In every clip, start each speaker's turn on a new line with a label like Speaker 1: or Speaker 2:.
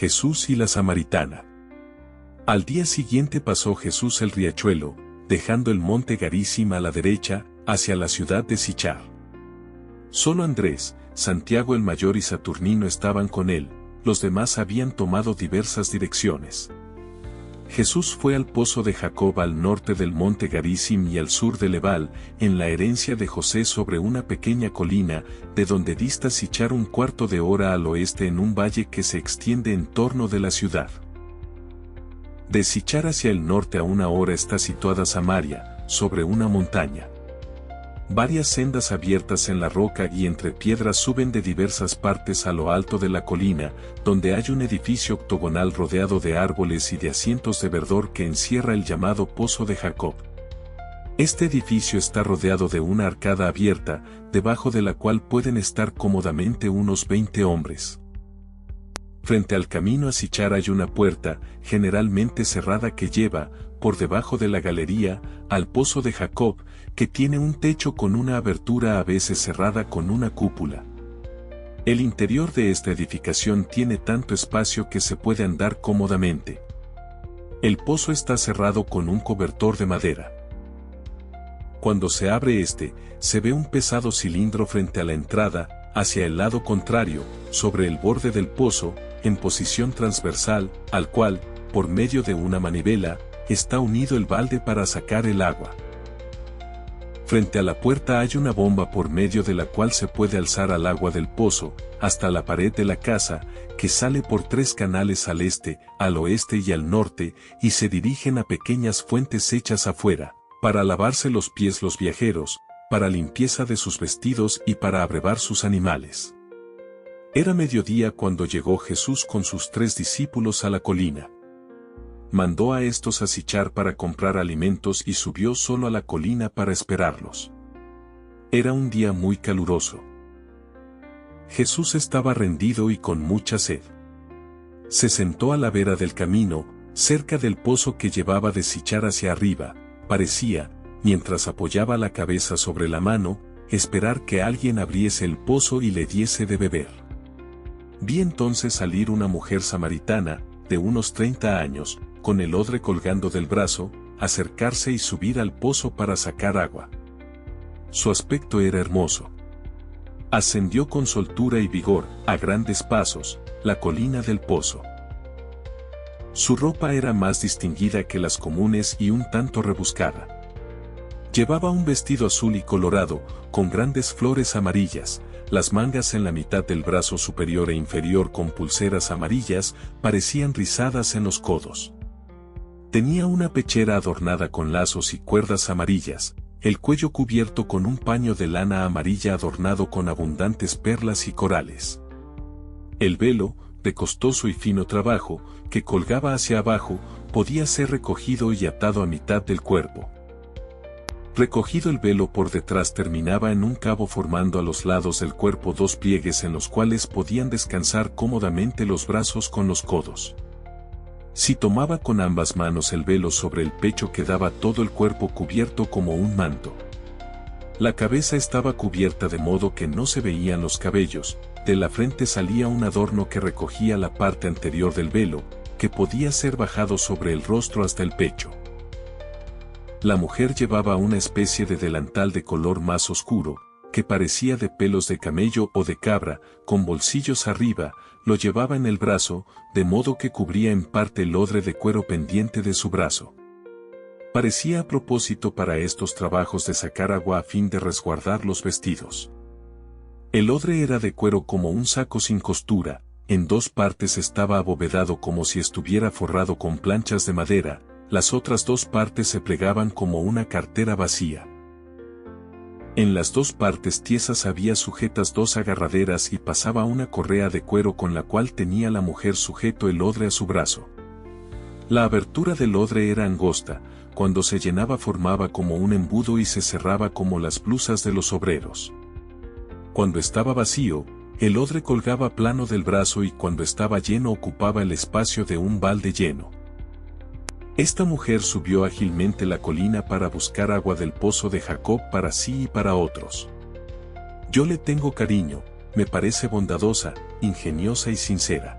Speaker 1: Jesús y la samaritana. Al día siguiente pasó Jesús el riachuelo, dejando el monte Garizim a la derecha, hacia la ciudad de Sichar. Solo Andrés, Santiago el mayor y Saturnino estaban con él, los demás habían tomado diversas direcciones. Jesús fue al pozo de Jacob al norte del monte Garizim y al sur de Ebal, en la herencia de José sobre una pequeña colina, de donde dista Sichar un cuarto de hora al oeste en un valle que se extiende en torno de la ciudad. De Sichar hacia el norte a una hora está situada Samaria, sobre una montaña. Varias sendas abiertas en la roca y entre piedras suben de diversas partes a lo alto de la colina, donde hay un edificio octogonal rodeado de árboles y de asientos de verdor que encierra el llamado Pozo de Jacob. Este edificio está rodeado de una arcada abierta, debajo de la cual pueden estar cómodamente unos 20 hombres. Frente al camino a Sichar hay una puerta, generalmente cerrada que lleva, por debajo de la galería, al Pozo de Jacob, que tiene un techo con una abertura a veces cerrada con una cúpula. El interior de esta edificación tiene tanto espacio que se puede andar cómodamente. El pozo está cerrado con un cobertor de madera. Cuando se abre se ve un pesado cilindro frente a la entrada, hacia el lado contrario, sobre el borde del pozo, en posición transversal, al cual, por medio de una manivela, está unido el balde para sacar el agua. Frente a la puerta hay una bomba por medio de la cual se puede alzar al agua del pozo, hasta la pared de la casa, que sale por 3 canales al este, al oeste y al norte, y se dirigen a pequeñas fuentes hechas afuera, para lavarse los pies los viajeros, para limpieza de sus vestidos y para abrevar sus animales. Era mediodía cuando llegó Jesús con sus 3 discípulos a la colina. Mandó a estos a Sichar para comprar alimentos y subió solo a la colina para esperarlos. Era un día muy caluroso. Jesús estaba rendido y con mucha sed. Se sentó a la vera del camino, cerca del pozo que llevaba de Sichar hacia arriba, parecía, mientras apoyaba la cabeza sobre la mano, esperar que alguien abriese el pozo y le diese de beber. Vi entonces salir una mujer samaritana, de unos 30 años, con el odre colgando del brazo, acercarse y subir al pozo para sacar agua. Su aspecto era hermoso. Ascendió con soltura y vigor, a grandes pasos, la colina del pozo. Su ropa era más distinguida que las comunes y un tanto rebuscada. Llevaba un vestido azul y colorado, con grandes flores amarillas, las mangas en la mitad del brazo superior e inferior con pulseras amarillas, parecían rizadas en los codos. Tenía una pechera adornada con lazos y cuerdas amarillas, el cuello cubierto con un paño de lana amarilla adornado con abundantes perlas y corales. El velo, de costoso y fino trabajo, que colgaba hacia abajo, podía ser recogido y atado a mitad del cuerpo. Recogido el velo por detrás terminaba en un cabo formando a los lados del cuerpo 2 pliegues en los cuales podían descansar cómodamente los brazos con los codos. Si tomaba con ambas manos el velo sobre el pecho quedaba todo el cuerpo cubierto como un manto. La cabeza estaba cubierta de modo que no se veían los cabellos, de la frente salía un adorno que recogía la parte anterior del velo, que podía ser bajado sobre el rostro hasta el pecho. La mujer llevaba una especie de delantal de color más oscuro, que parecía de pelos de camello o de cabra, con bolsillos arriba, lo llevaba en el brazo, de modo que cubría en parte el odre de cuero pendiente de su brazo. Parecía a propósito para estos trabajos de sacar agua a fin de resguardar los vestidos. El odre era de cuero como un saco sin costura, en 2 partes estaba abovedado como si estuviera forrado con planchas de madera, las otras 2 partes se plegaban como una cartera vacía. En las 2 partes tiesas había sujetas 2 agarraderas y pasaba una correa de cuero con la cual tenía la mujer sujeto el odre a su brazo. La abertura del odre era angosta, cuando se llenaba formaba como un embudo y se cerraba como las blusas de los obreros. Cuando estaba vacío, el odre colgaba plano del brazo y cuando estaba lleno ocupaba el espacio de un balde lleno. Esta mujer subió ágilmente la colina para buscar agua del pozo de Jacob para sí y para otros. Yo le tengo cariño, me parece bondadosa, ingeniosa y sincera.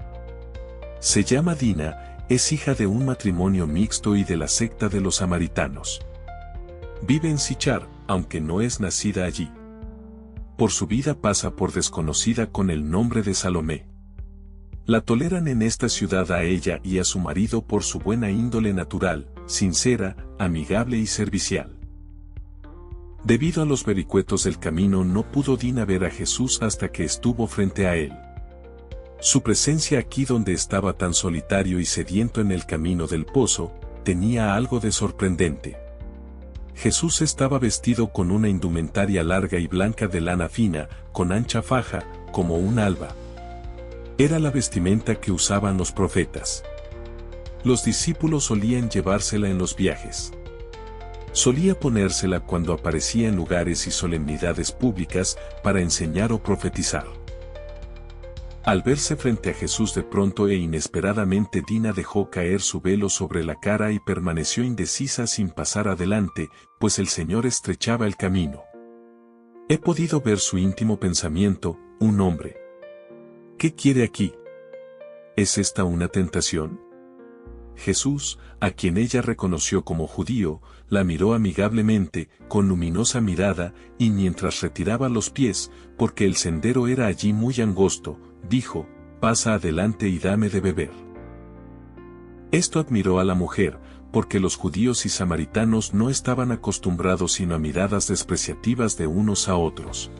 Speaker 1: Se llama Dina, es hija de un matrimonio mixto y de la secta de los samaritanos. Vive en Sichar, aunque no es nacida allí. Por su vida pasa por desconocida con el nombre de Salomé. La toleran en esta ciudad a ella y a su marido por su buena índole natural, sincera, amigable y servicial. Debido a los vericuetos del camino no pudo Dina ver a Jesús hasta que estuvo frente a él. Su presencia aquí donde estaba tan solitario y sediento en el camino del pozo, tenía algo de sorprendente. Jesús estaba vestido con una indumentaria larga y blanca de lana fina, con ancha faja, como un alba. Era la vestimenta que usaban los profetas. Los discípulos solían llevársela en los viajes. Solía ponérsela cuando aparecía en lugares y solemnidades públicas para enseñar o profetizar. Al verse frente a Jesús de pronto e inesperadamente, Dina dejó caer su velo sobre la cara y permaneció indecisa sin pasar adelante, pues el Señor estrechaba el camino. He podido ver su íntimo pensamiento, un hombre. ¿Qué quiere aquí? ¿Es esta una tentación? Jesús, a quien ella reconoció como judío, la miró amigablemente, con luminosa mirada, y mientras retiraba los pies, porque el sendero era allí muy angosto, dijo: «Pasa adelante y dame de beber». Esto admiró a la mujer, porque los judíos y samaritanos no estaban acostumbrados sino a miradas despreciativas de unos a otros.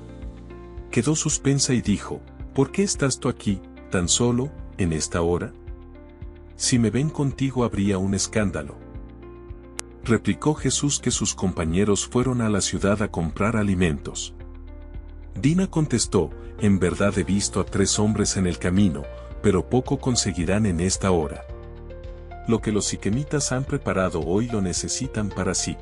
Speaker 1: Quedó suspensa y dijo: «¿Por qué estás tú aquí, tan solo, en esta hora? Si me ven contigo habría un escándalo». Replicó Jesús que sus compañeros fueron a la ciudad a comprar alimentos. Dina contestó: «En verdad he visto a 3 hombres en el camino, pero poco conseguirán en esta hora. Lo que los siquemitas han preparado hoy lo necesitan para sí».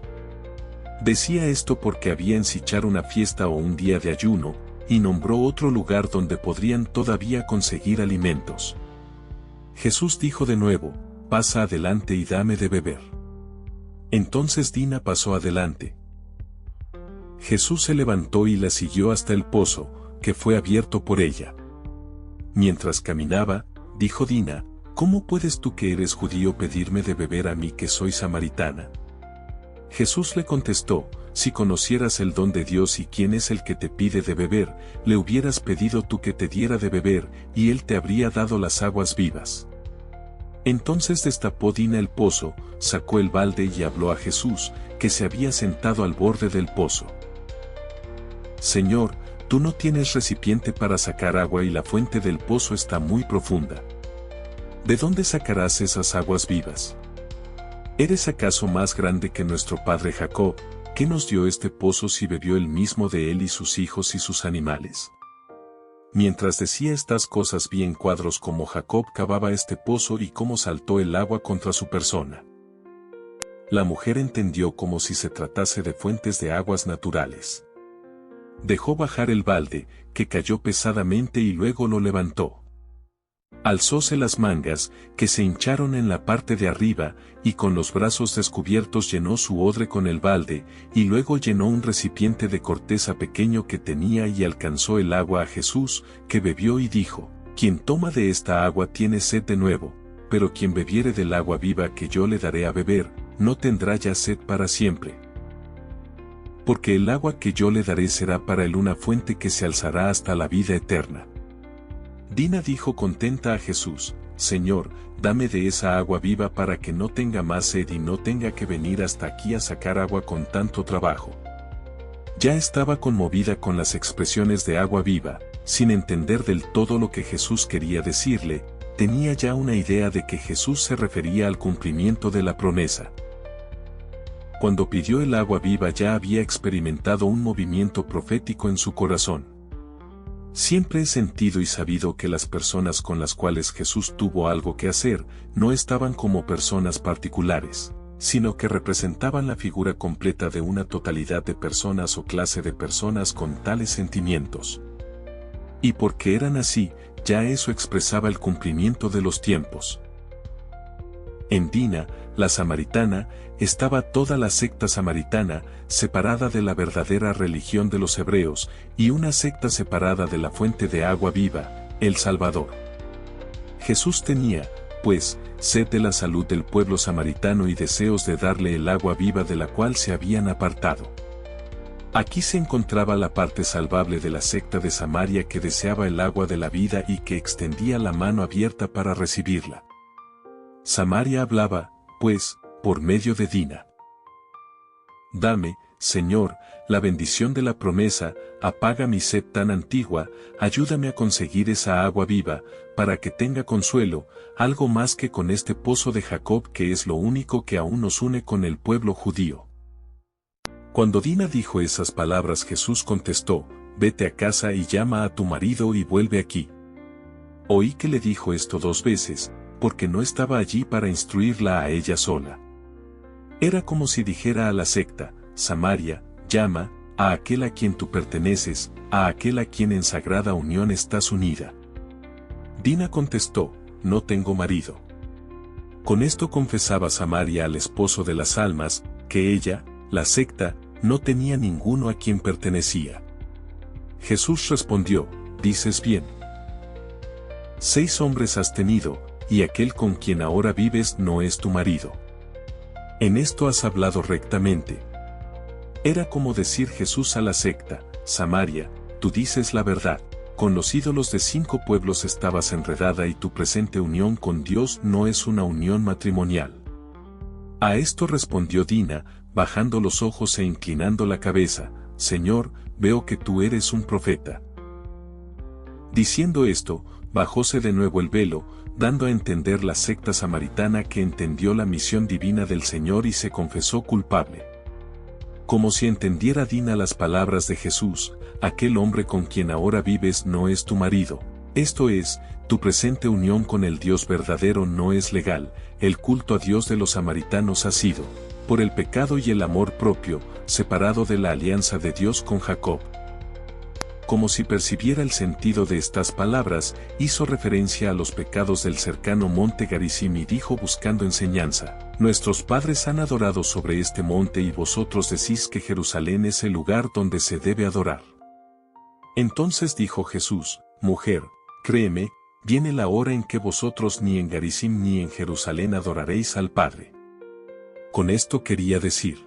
Speaker 1: Decía esto porque había en Sichar una fiesta o un día de ayuno, y nombró otro lugar donde podrían todavía conseguir alimentos. Jesús dijo de nuevo: «Pasa adelante y dame de beber». Entonces Dina pasó adelante. Jesús se levantó y la siguió hasta el pozo, que fue abierto por ella. Mientras caminaba, dijo Dina: «¿Cómo puedes tú que eres judío pedirme de beber a mí que soy samaritana?». Jesús le contestó: «Si conocieras el don de Dios y quién es el que te pide de beber, le hubieras pedido tú que te diera de beber, y él te habría dado las aguas vivas». Entonces destapó Dina el pozo, sacó el balde y habló a Jesús, que se había sentado al borde del pozo. «Señor, tú no tienes recipiente para sacar agua y la fuente del pozo está muy profunda. ¿De dónde sacarás esas aguas vivas? ¿Eres acaso más grande que nuestro padre Jacob, que nos dio este pozo si bebió él mismo de él y sus hijos y sus animales?». Mientras decía estas cosas vi en cuadros cómo Jacob cavaba este pozo y cómo saltó el agua contra su persona. La mujer entendió como si se tratase de fuentes de aguas naturales. Dejó bajar el balde, que cayó pesadamente, y luego lo levantó. Alzóse las mangas, que se hincharon en la parte de arriba, y con los brazos descubiertos llenó su odre con el balde, y luego llenó un recipiente de corteza pequeño que tenía y alcanzó el agua a Jesús, que bebió y dijo: «Quien toma de esta agua tiene sed de nuevo, pero quien bebiere del agua viva que yo le daré a beber, no tendrá ya sed para siempre. Porque el agua que yo le daré será para él una fuente que se alzará hasta la vida eterna». Dina dijo contenta a Jesús: «Señor, dame de esa agua viva para que no tenga más sed y no tenga que venir hasta aquí a sacar agua con tanto trabajo». Ya estaba conmovida con las expresiones de agua viva, sin entender del todo lo que Jesús quería decirle, tenía ya una idea de que Jesús se refería al cumplimiento de la promesa. Cuando pidió el agua viva ya había experimentado un movimiento profético en su corazón. Siempre he sentido y sabido que las personas con las cuales Jesús tuvo algo que hacer, no estaban como personas particulares, sino que representaban la figura completa de una totalidad de personas o clase de personas con tales sentimientos. Y porque eran así, ya eso expresaba el cumplimiento de los tiempos. En Dina, la samaritana, estaba toda la secta samaritana, separada de la verdadera religión de los hebreos, y una secta separada de la fuente de agua viva, el Salvador. Jesús tenía, pues, sed de la salud del pueblo samaritano y deseos de darle el agua viva de la cual se habían apartado. Aquí se encontraba la parte salvable de la secta de Samaria que deseaba el agua de la vida y que extendía la mano abierta para recibirla. Samaria hablaba, pues, por medio de Dina. Dame, Señor, la bendición de la promesa, apaga mi sed tan antigua, ayúdame a conseguir esa agua viva, para que tenga consuelo, algo más que con este pozo de Jacob que es lo único que aún nos une con el pueblo judío. Cuando Dina dijo esas palabras, Jesús contestó, vete a casa y llama a tu marido y vuelve aquí. Oí que le dijo esto 2 veces, porque no estaba allí para instruirla a ella sola. Era como si dijera a la secta, Samaria, llama, a aquel a quien tú perteneces, a aquel a quien en sagrada unión estás unida. Dina contestó, no tengo marido. Con esto confesaba Samaria al esposo de las almas, que ella, la secta, no tenía ninguno a quien pertenecía. Jesús respondió, dices bien. 6 hombres has tenido, y aquel con quien ahora vives no es tu marido. En esto has hablado rectamente. Era como decir Jesús a la secta, Samaria, tú dices la verdad, con los ídolos de 5 pueblos estabas enredada y tu presente unión con Dios no es una unión matrimonial. A esto respondió Dina, bajando los ojos e inclinando la cabeza, Señor, veo que tú eres un profeta. Diciendo esto, bajóse de nuevo el velo, dando a entender la secta samaritana que entendió la misión divina del Señor y se confesó culpable. Como si entendiera Dina las palabras de Jesús, aquel hombre con quien ahora vives no es tu marido, esto es, tu presente unión con el Dios verdadero no es legal, el culto a Dios de los samaritanos ha sido, por el pecado y el amor propio, separado de la alianza de Dios con Jacob. Como si percibiera el sentido de estas palabras, hizo referencia a los pecados del cercano monte Garizim y dijo buscando enseñanza, nuestros padres han adorado sobre este monte y vosotros decís que Jerusalén es el lugar donde se debe adorar. Entonces dijo Jesús, mujer, créeme, viene la hora en que vosotros ni en Garizim ni en Jerusalén adoraréis al Padre. Con esto quería decir,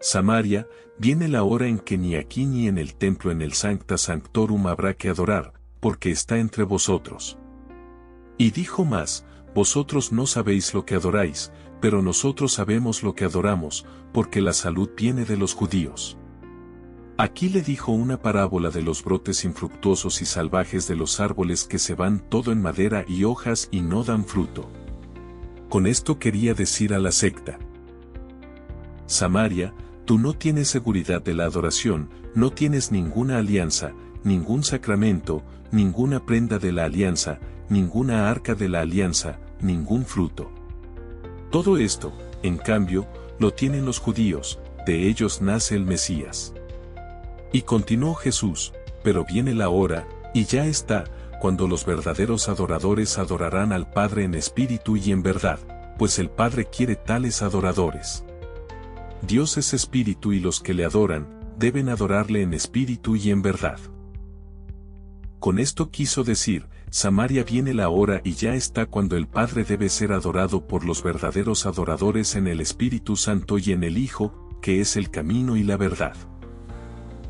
Speaker 1: Samaria, viene la hora en que ni aquí ni en el templo en el Sancta Sanctorum habrá que adorar, porque está entre vosotros. Y dijo más, vosotros no sabéis lo que adoráis, pero nosotros sabemos lo que adoramos, porque la salud viene de los judíos. Aquí le dijo una parábola de los brotes infructuosos y salvajes de los árboles que se van todo en madera y hojas y no dan fruto. Con esto quería decir a la secta, Samaria, tú no tienes seguridad de la adoración, no tienes ninguna alianza, ningún sacramento, ninguna prenda de la alianza, ninguna arca de la alianza, ningún fruto. Todo esto, en cambio, lo tienen los judíos, de ellos nace el Mesías. Y continuó Jesús, pero viene la hora, y ya está, cuando los verdaderos adoradores adorarán al Padre en espíritu y en verdad, pues el Padre quiere tales adoradores. Dios es espíritu y los que le adoran, deben adorarle en espíritu y en verdad. Con esto quiso decir, Samaria viene la hora y ya está cuando el Padre debe ser adorado por los verdaderos adoradores en el Espíritu Santo y en el Hijo, que es el camino y la verdad.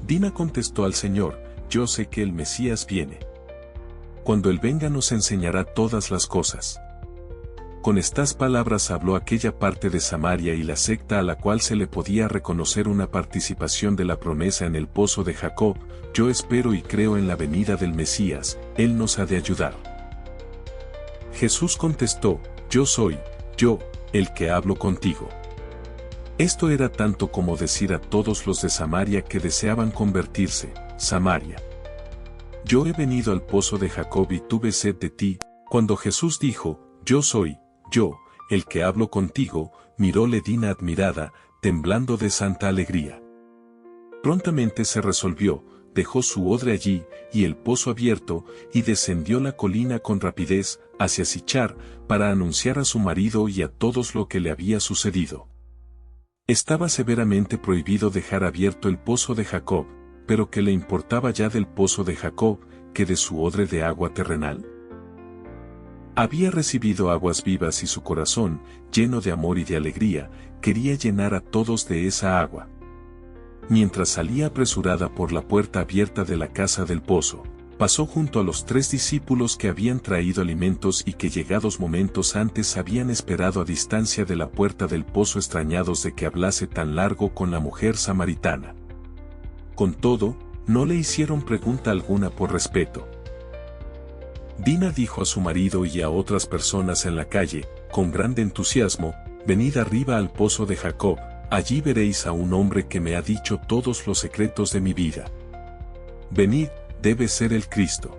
Speaker 1: Dina contestó al Señor, yo sé que el Mesías viene. Cuando Él venga nos enseñará todas las cosas. Con estas palabras habló aquella parte de Samaria y la secta a la cual se le podía reconocer una participación de la promesa en el pozo de Jacob, yo espero y creo en la venida del Mesías, Él nos ha de ayudar. Jesús contestó, yo soy, yo, el que hablo contigo. Esto era tanto como decir a todos los de Samaria que deseaban convertirse, Samaria. Yo he venido al pozo de Jacob y tuve sed de ti, cuando Jesús dijo, yo soy, yo, el que hablo contigo, miróle Dina admirada, temblando de santa alegría. Prontamente se resolvió, dejó su odre allí, y el pozo abierto, y descendió la colina con rapidez, hacia Sichar, para anunciar a su marido y a todos lo que le había sucedido. Estaba severamente prohibido dejar abierto el pozo de Jacob, pero ¿qué le importaba ya del pozo de Jacob, que de su odre de agua terrenal? Había recibido aguas vivas y su corazón, lleno de amor y de alegría, quería llenar a todos de esa agua. Mientras salía apresurada por la puerta abierta de la casa del pozo, pasó junto a los 3 discípulos que habían traído alimentos y que llegados momentos antes habían esperado a distancia de la puerta del pozo extrañados de que hablase tan largo con la mujer samaritana. Con todo, no le hicieron pregunta alguna por respeto. Dina dijo a su marido y a otras personas en la calle, con grande entusiasmo, «Venid arriba al pozo de Jacob, allí veréis a un hombre que me ha dicho todos los secretos de mi vida. Venid, debe ser el Cristo».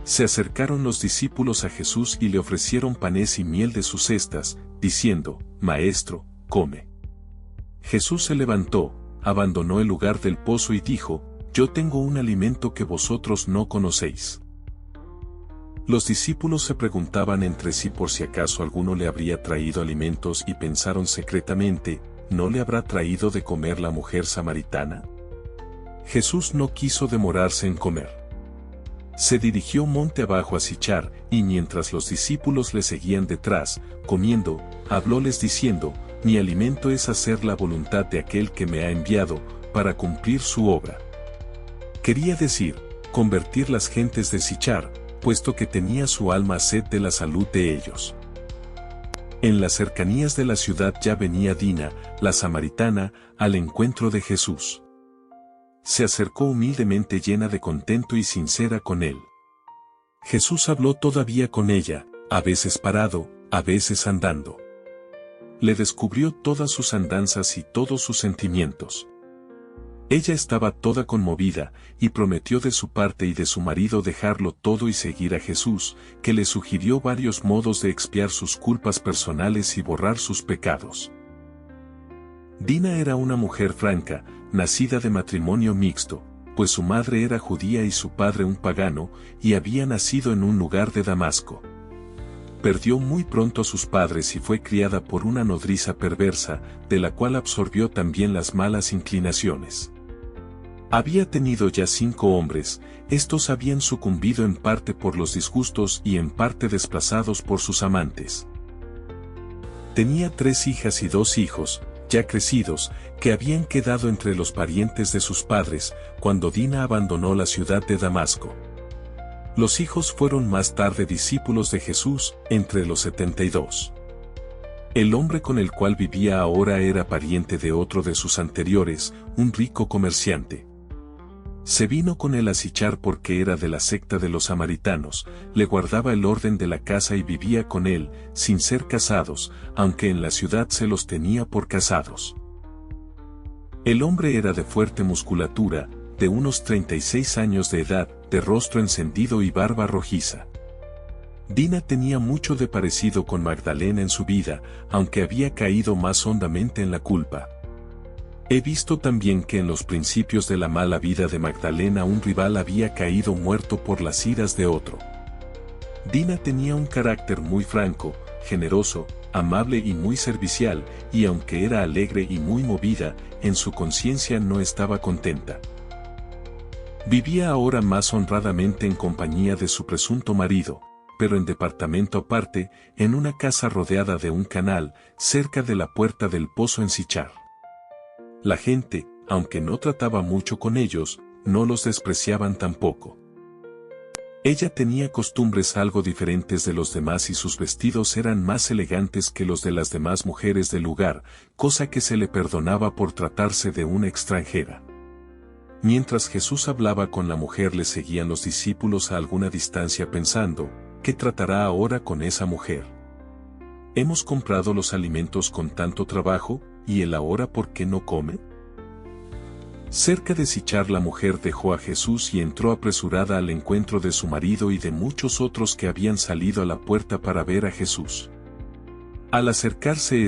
Speaker 1: Se acercaron los discípulos a Jesús y le ofrecieron panes y miel de sus cestas, diciendo, «Maestro, come». Jesús se levantó, abandonó el lugar del pozo y dijo, «Yo tengo un alimento que vosotros no conocéis». Los discípulos se preguntaban entre sí por si acaso alguno le habría traído alimentos y pensaron secretamente, ¿no le habrá traído de comer la mujer samaritana? Jesús no quiso demorarse en comer. Se dirigió monte abajo a Sichar, y mientras los discípulos le seguían detrás, comiendo, hablóles diciendo, «Mi alimento es hacer la voluntad de aquel que me ha enviado, para cumplir su obra». Quería decir, convertir las gentes de Sichar, puesto que tenía su alma sed de la salud de ellos. En las cercanías de la ciudad ya venía Dina, la samaritana, al encuentro de Jesús. Se acercó humildemente llena de contento y sincera con él. Jesús habló todavía con ella, a veces parado, a veces andando. Le descubrió todas sus andanzas y todos sus sentimientos. Ella estaba toda conmovida, y prometió de su parte y de su marido dejarlo todo y seguir a Jesús, que le sugirió varios modos de expiar sus culpas personales y borrar sus pecados. Dina era una mujer franca, nacida de matrimonio mixto, pues su madre era judía y su padre un pagano, y había nacido en un lugar de Damasco. Perdió muy pronto a sus padres y fue criada por una nodriza perversa, de la cual absorbió también las malas inclinaciones. Había tenido ya 5 hombres, estos habían sucumbido en parte por los disgustos y en parte desplazados por sus amantes. Tenía 3 hijas y 2 hijos, ya crecidos, que habían quedado entre los parientes de sus padres, cuando Dina abandonó la ciudad de Damasco. Los hijos fueron más tarde discípulos de Jesús, entre los 72. El hombre con el cual vivía ahora era pariente de otro de sus anteriores, un rico comerciante. Se vino con él a Sichar porque era de la secta de los samaritanos, le guardaba el orden de la casa y vivía con él, sin ser casados, aunque en la ciudad se los tenía por casados. El hombre era de fuerte musculatura, de unos 36 años de edad, de rostro encendido y barba rojiza. Dina tenía mucho de parecido con Magdalena en su vida, aunque había caído más hondamente en la culpa. He visto también que en los principios de la mala vida de Magdalena un rival había caído muerto por las iras de otro. Dina tenía un carácter muy franco, generoso, amable y muy servicial, y aunque era alegre y muy movida, en su conciencia no estaba contenta. Vivía ahora más honradamente en compañía de su presunto marido, pero en departamento aparte, en una casa rodeada de un canal, cerca de la puerta del pozo en Sichar. La gente, aunque no trataba mucho con ellos, no los despreciaban tampoco. Ella tenía costumbres algo diferentes de los demás y sus vestidos eran más elegantes que los de las demás mujeres del lugar, cosa que se le perdonaba por tratarse de una extranjera. Mientras Jesús hablaba con la mujer le seguían los discípulos a alguna distancia pensando, ¿qué tratará ahora con esa mujer? ¿Hemos comprado los alimentos con tanto trabajo? ¿Y él ahora por qué no come? Cerca de Sichar la mujer dejó a Jesús y entró apresurada al encuentro de su marido y de muchos otros que habían salido a la puerta para ver a Jesús. Al acercarse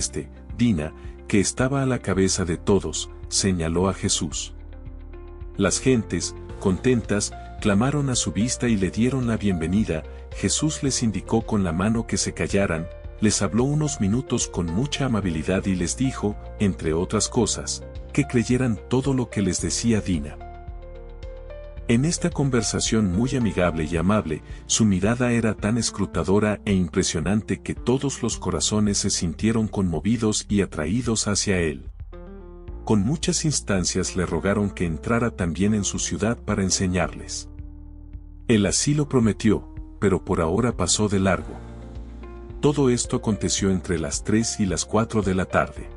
Speaker 1: Dina, que estaba a la cabeza de todos, señaló a Jesús. Las gentes, contentas, clamaron a su vista y le dieron la bienvenida. Jesús les indicó con la mano que se callaran, les habló unos minutos con mucha amabilidad y les dijo, entre otras cosas, que creyeran todo lo que les decía Dina. En esta conversación muy amigable y amable, su mirada era tan escrutadora e impresionante que todos los corazones se sintieron conmovidos y atraídos hacia él. Con muchas instancias le rogaron que entrara también en su ciudad para enseñarles. Él así lo prometió, pero por ahora pasó de largo. Todo esto aconteció entre las 3 y las 4 de la tarde.